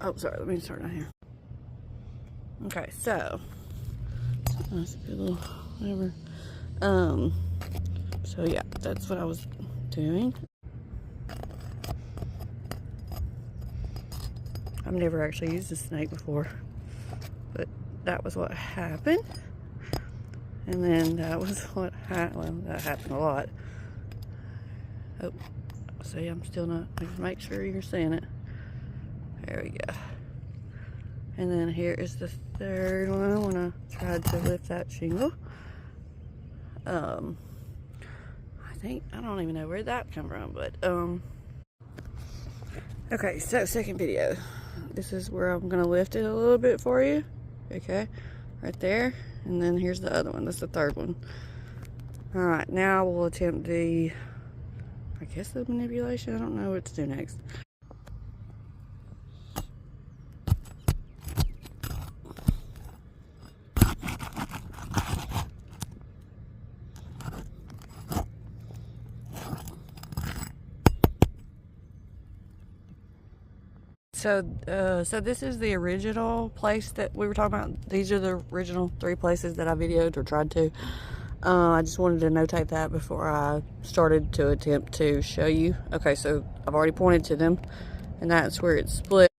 Oh, sorry, let me start down here. Okay, so nice, good little whatever. So yeah, that's what I was doing. I've never actually used a snake before, but that was what happened. And then that was what happened. Well, that happened a lot. Oh, see, I'm still not. Just make sure you're seeing it. There we go. And then here is the third one when I tried to lift that shingle. I think, I don't even know where that come from, but okay, so second video. This is where I'm gonna lift it a little bit for you. Okay, right there. And then here's the other one. That's the third one. All right, now we'll attempt the, I guess, the manipulation. I don't know what to do next. So this is the original place that we were talking about. These are the original 3 places that I videoed or tried to. I just wanted to notate that before I started to attempt to show you. Okay, so I've already pointed to them, and that's where it's split.